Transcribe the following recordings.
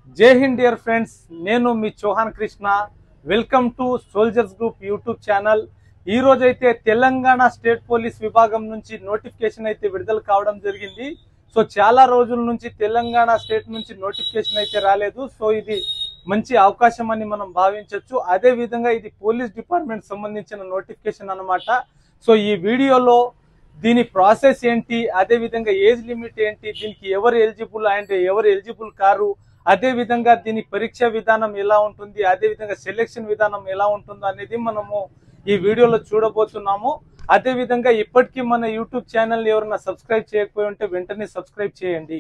జై Hind dear friends, నేను మీ Chauhan Krishna. Welcome to soldiers group YouTube channel. ఈ రోజైతే తెలంగాణ స్టేట్ పోలీస్ విభాగం నుంచి నోటిఫికేషన్ అయితే విడుదల కావడం జరిగింది. సో చాలా రోజుల నుంచి తెలంగాణ స్టేట్ నుంచి నోటిఫికేషన్ అయితే రాలేదు. సో ఇది మంచి అవకాశం అని మనం భావించవచ్చు. అదే విధంగా ఇది పోలీస్ డిపార్ట్మెంట్ సంబంధించిన నోటిఫికేషన్ అన్నమాట. సో ఈ వీడియోలో దీని ప్రాసెస్ ఏంటి, అదే విధంగా ఏజ్ లిమిట్ ఏంటి, దీనికి ఎవరు ఎలిజిబుల్ అండ్ ఎవరు ఎలిజిబుల్ కారు, అదే విధంగా దీని పరీక్ష విధానం ఎలా ఉంటుంది, అదే విధంగా సెలెక్షన్ విధానం ఎలా ఉంటుందో అనేది మనము ఈ వీడియోలో చూడబోతున్నాము. అదే విధంగా ఇప్పటికీ మన యూట్యూబ్ ఛానల్ ఎవరైనా సబ్స్క్రైబ్ చేయకపోయి ఉంటే వెంటనే సబ్స్క్రైబ్ చేయండి.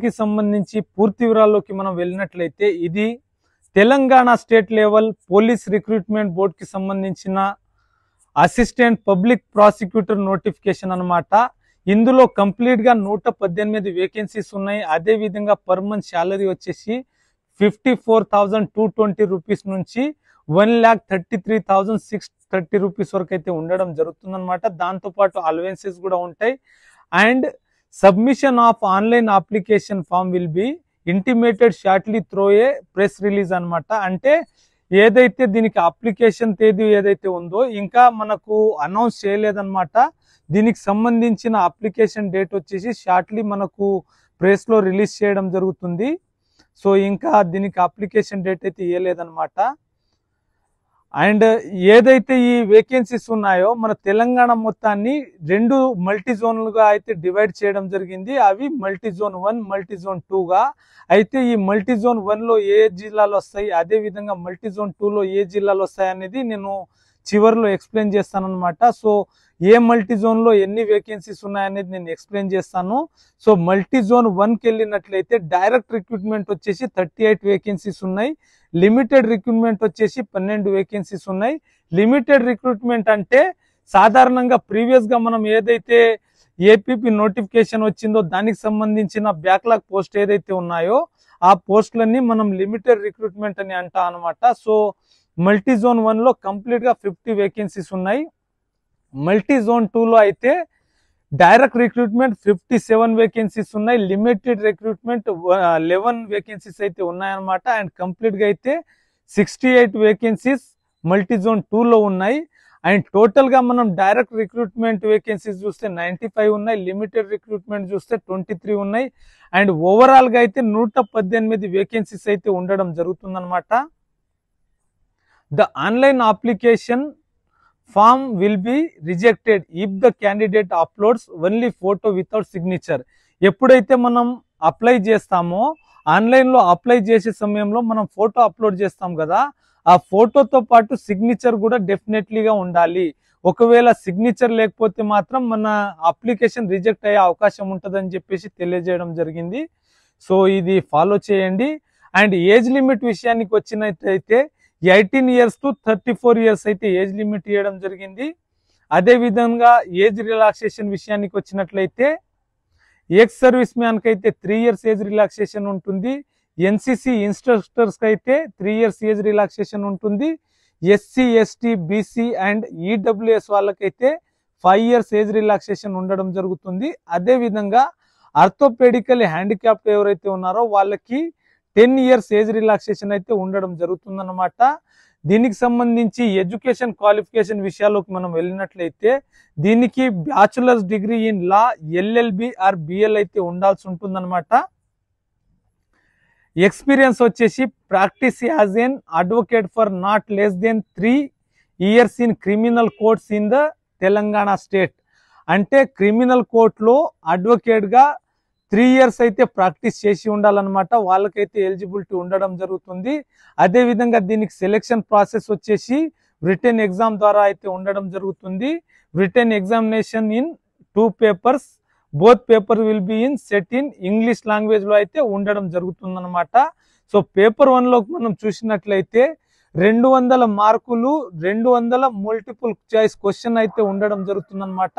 కి సంబంధించి పూర్తి వివరాల్లోకి మనం వెళ్ళినట్లయితే ఇది Telangana state level police recruitment board కి సంబంధించిన అసిస్టెంట్ పబ్లిక్ ప్రాసిక్యూటర్ నోటిఫికేషన్ అన్నమాట. ఇందులో కంప్లీట్ గా 118 వేకెన్సీస్ ఉన్నాయి. అదే విధంగా పర్ మంత్ శాలరీ వచ్చేసి 54,220 రూపీస్ నుంచి 1,33,630 రూపీస్ వరకు అయితే ఉండడం జరుగుతుంది అనమాట. దాంతో పాటు అలవెన్సెస్ కూడా ఉంటాయి. And submission of online application form will be intimated shortly through a press release అనమాట. అంటే ఏదైతే దీనికి అప్లికేషన్ తేదీ ఏదైతే ఉందో ఇంకా మనకు అనౌన్స్ చేయలేదన్నమాట. దీనికి సంబంధించిన అప్లికేషన్ డేట్ వచ్చేసి షార్ట్లీ మనకు ప్రెస్ లో రిలీజ్ చేయడం జరుగుతుంది. సో ఇంకా దీనికి అప్లికేషన్ డేట్ అయితే ఇవ్వలేదన్నమాట. అండ్ ఏదైతే ఈ వేకెన్సీస్ ఉన్నాయో మన తెలంగాణ మొత్తాన్ని 2 మల్టీ జోన్లుగా అయితే డివైడ్ చేయడం జరిగింది. అవి మల్టీ జోన్ 1, మల్టీ జోన్ 2గా. అయితే ఈ మల్టీ జోన్ 1లో ఏ జిల్లాలు వస్తాయి, అదే విధంగా మల్టీ జోన్ 2లో ఏ జిల్లాలు వస్తాయి అనేది నేను చివరిలో ఎక్స్ప్లెయిన్ చేస్తాను అనమాట. సో ఏ మల్టీ జోన్ లో ఎన్ని వేకెన్సీస్ ఉన్నాయనేది నేను ఎక్స్ప్లెయిన్ చేస్తాను. సో మల్టీ జోన్ 1కి వెళ్ళినట్లయితే డైరెక్ట్ రిక్రూట్మెంట్ వచ్చేసి 38 వేకెన్సీస్ ఉన్నాయి. లిమిటెడ్ రిక్రూట్మెంట్ వచ్చేసి 12 వేకెన్సీస్ ఉన్నాయి. లిమిటెడ్ రిక్రూట్మెంట్ అంటే సాధారణంగా ప్రీవియస్ గా మనం ఏదైతే ఏపీపీ నోటిఫికేషన్ వచ్చిందో దానికి సంబంధించిన బ్యాక్లాగ్ పోస్ట్ ఏదైతే ఉన్నాయో ఆ పోస్టులన్నీ మనం లిమిటెడ్ రిక్రూట్మెంట్ అని అంటాం అనమాట. సో మల్టీ జోన్ 1లో కంప్లీట్ గా 50 వేకెన్సీస్ ఉన్నాయి. మల్టీ జోన్ 2లో అయితే డైరెక్ట్ రిక్రూట్మెంట్ 57 వేకెన్సీస్ ఉన్నాయి. లిమిటెడ్ రిక్రూట్మెంట్ 11 వేకెన్సీస్ అయితే ఉన్నాయన్నమాట. అండ్ కంప్లీట్ గా అయితే 68 వేకెన్సీస్ మల్టీ జోన్ 2లో ఉన్నాయి. అండ్ టోటల్ గా మనం డైరెక్ట్ రిక్రూట్మెంట్ వేకెన్సీస్ చూస్తే 95 ఉన్నాయి. లిమిటెడ్ రిక్రూట్మెంట్ చూస్తే 23 ఉన్నాయి. అండ్ ఓవరాల్ గా అయితే 118 వేకెన్సీస్ అయితే ఉండడం జరుగుతుందన్నమాట. The online application form will be rejected if the candidate uploads only photo without signature. ఎప్పుడైతే మనం అప్లై చేస్తామో ఆన్లైన్ లో అప్లై చేసే సమయంలో మనం ఫోటో అప్లోడ్ చేస్తాం కదా, ఆ ఫోటోతో పాటు సిగ్నేచర్ కూడా డెఫినెట్లీగా ఉండాలి. ఒకవేళ సిగ్నేచర్ లేకపోతే మాత్రం మన అప్లికేషన్ రిజెక్ట్ అయ్యే అవకాశం ఉంటుందని చెప్పేసి తెలియజేయడం జరిగింది. సో ఇది ఫాలో చేయండి. అండ్ ఏజ్ లిమిట్ విషయానికి వచ్చినట్లయితే 18 years to 34 years అయితే ఏజ్ లిమిట్ ఇవ్వడం జరిగింది. అదే విధంగా ఏజ్ రిలాక్సేషన్ విషయానికి వచ్చినట్లయితే ఎక్స్ సర్వీస్ మ్యాన్ కి అయితే 3 years ఏజ్ రిలాక్సేషన్ ఉంటుంది. ఎన్సిసి ఇన్స్ట్రక్టర్స్ కి అయితే 3 years ఏజ్ రిలాక్సేషన్ ఉంటుంది. SC, ST, BC and EWS వాళ్ళకైతే 5 years ఏజ్ రిలాక్సేషన్ ఉండడం జరుగుతుంది. అదే విధంగా ఆర్థోపెడికల్ హ్యాండిక్యాప్డ్ ఎవరైతే ఉన్నారో వాళ్ళకి 10 years ఏజ్ రిలాక్సేషన్ అయితే ఉండడం జరుగుతుందన్నమాట. దీనికి సంబంధించి ఎడ్యుకేషన్ క్వాలిఫికేషన్ విషయాల్లోకి మనం వెళ్ళినట్లయితే దీనికి bachelors degree in law, LLB or BL అయితే ఉండాల్సి ఉంటుందన్నమాట. ఎక్స్పీరియన్స్ వచ్చేసి practice as an advocate for not less than 3 years in criminal courts in the Telangana state. అంటే క్రిమినల్ కోర్టులో అడ్వకేట్ గా 3 years అయితే ప్రాక్టీస్ చేసి ఉండాలన్నమాట. వాళ్ళకైతే ఎలిజిబిలిటీ ఉండడం జరుగుతుంది. అదే విధంగా దీనికి సెలెక్షన్ ప్రాసెస్ వచ్చేసి రిటన్ ఎగ్జామ్ ద్వారా అయితే ఉండడం జరుగుతుంది. Written examination in 2 papers. Both paper will be in set in English language లో అయితే ఉండడం జరుగుతుంది అనమాట. సో పేపర్ 1లో మనం చూసినట్లయితే 200 మార్కులు 200 మల్టిపుల్ చాయిస్ క్వశ్చన్ అయితే ఉండడం జరుగుతుంది అనమాట.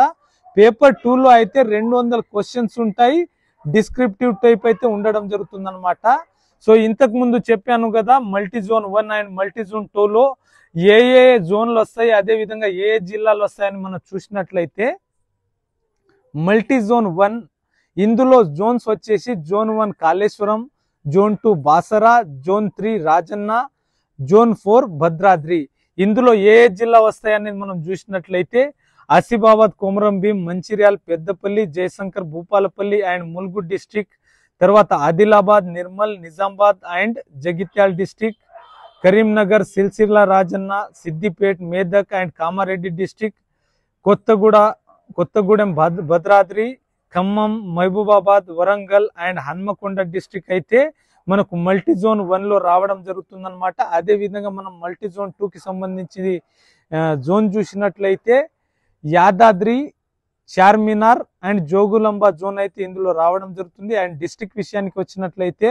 పేపర్ 2లో అయితే 200 క్వశ్చన్స్ ఉంటాయి. డిస్క్రిప్టివ్ టైప్ అయితే ఉండడం జరుగుతుంది అనమాట. సో ఇంతకు ముందు చెప్పాను కదా multi zone 1 and multi zone 2లో ఏ జోన్లు వస్తాయి, అదే విధంగా ఏ జిల్లాలు వస్తాయని మనం చూసినట్లయితే మల్టీ జోన్ 1 ఇందులో జోన్స్ వచ్చేసి zone 1 Kaleshwaram, zone 2 Basara, zone 3 Rajanna, zone 4 Bhadradri. ఇందులో ఏ జిల్లా వస్తాయనేది మనం చూసినట్లయితే ఆసిఫాబాద్, కొమరం భీం, మంచిర్యాల, పెద్దపల్లి, జయశంకర్, భూపాలపల్లి అండ్ ములుగు డిస్ట్రిక్ట్, తర్వాత Adilabad, Nirmal, Nizamabad and Jagtial district, Karimnagar, Sircilla, Rajanna, Siddipet, Medak and Kamareddy district, Kothagudem, Bhadradri, Khammam, Mahabubabad, Warangal and Hanamkonda district అయితే మనకు మల్టీ జోన్ 1 లో రావడం జరుగుతుందన్నమాట. అదే విధంగా మనం మల్టీ జోన్ 2 కి సంబంధించి జోన్ చూసినట్లయితే యాదాద్రి, చార్మినార్ అండ్ జోగులాంబ జోన్ అయితే ఇందులో రావడం జరుగుతుంది. అండ్ డిస్ట్రిక్ట్ విషయానికి వచ్చినట్లయితే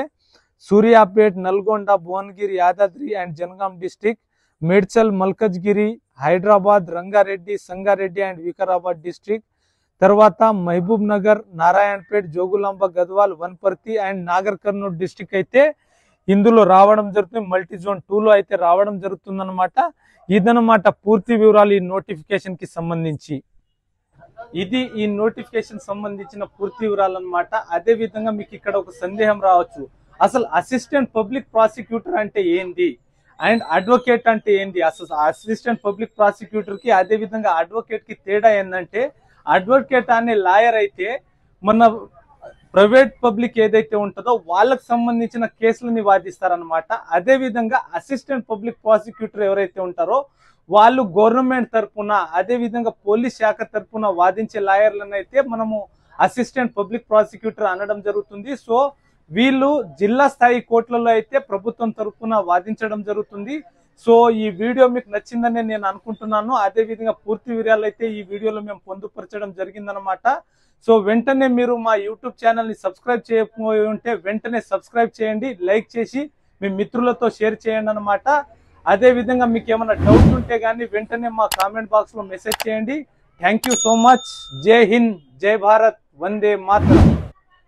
Suryapet, Nalgonda, Bhuvanagiri, Yadadri and Jangaon district, Medchal, Malkajgiri, Hyderabad, Rangareddy, Sangareddy and Vikarabad district, తర్వాత మహబూబ్ నగర్, నారాయణపేట్, జోగులాంబ, గద్వాల్, వన్పర్తి అండ్ నాగర్ కర్నూలు డిస్ట్రిక్ట్ అయితే ఇందులో రావడం జరుగుతుంది. మల్టీ జోన్ 2 లో అయితే రావడం జరుగుతుంది అనమాట. ఇదనమాట పూర్తి వివరాలు ఈ నోటిఫికేషన్ కి సంబంధించి. ఇది ఈ నోటిఫికేషన్ సంబంధించిన పూర్తి వివరాలు అనమాట. అదే విధంగా మీకు ఇక్కడ ఒక సందేహం రావచ్చు, అసలు అసిస్టెంట్ పబ్లిక్ ప్రాసిక్యూటర్ అంటే ఏంది అండ్ అడ్వకేట్ అంటే ఏంది. అసలు అసిస్టెంట్ పబ్లిక్ ప్రాసిక్యూటర్ కి అదే విధంగా అడ్వకేట్ కి తేడా ఏంటంటే, అడ్వకేట్ అనే లాయర్ అయితే మన ప్రైవేట్ పబ్లిక్ ఏదైతే ఉంటుందో వాళ్ళకు సంబంధించిన కేసులని వాదిస్తారనమాట. అదే విధంగా అసిస్టెంట్ పబ్లిక్ ప్రాసిక్యూటర్ ఎవరైతే ఉంటారో వాళ్ళు గవర్నమెంట్ తరఫున, అదే విధంగా పోలీస్ శాఖ తరఫున వాదించే లాయర్లను అయితే మనము అసిస్టెంట్ పబ్లిక్ ప్రాసిక్యూటర్ అనడం జరుగుతుంది. సో వీళ్ళు జిల్లా స్థాయి కోర్టులలో అయితే ప్రభుత్వం తరఫున వాదించడం జరుగుతుంది. సో ఈ వీడియో మీకు నచ్చిందని నేను అనుకుంటున్నాను. అదే విధంగా పూర్తి వివరాలు అయితే ఈ వీడియోలో మేము పొందుపరచడం జరిగిందనమాట. సో వెంటనే మీరు మా యూట్యూబ్ ఛానల్ ని సబ్స్క్రైబ్ చేయకపోయి ఉంటే వెంటనే సబ్స్క్రైబ్ చేయండి, లైక్ చేసి మీ మిత్రులతో షేర్ చేయండి అనమాట. అదే విధంగా మీకు ఏమైనా డౌట్ ఉంటే కానీ వెంటనే మా కామెంట్ బాక్స్ లో మెసేజ్ చేయండి. Thank you so much. జై హింద్, జై భారత్, వందే మాతరం.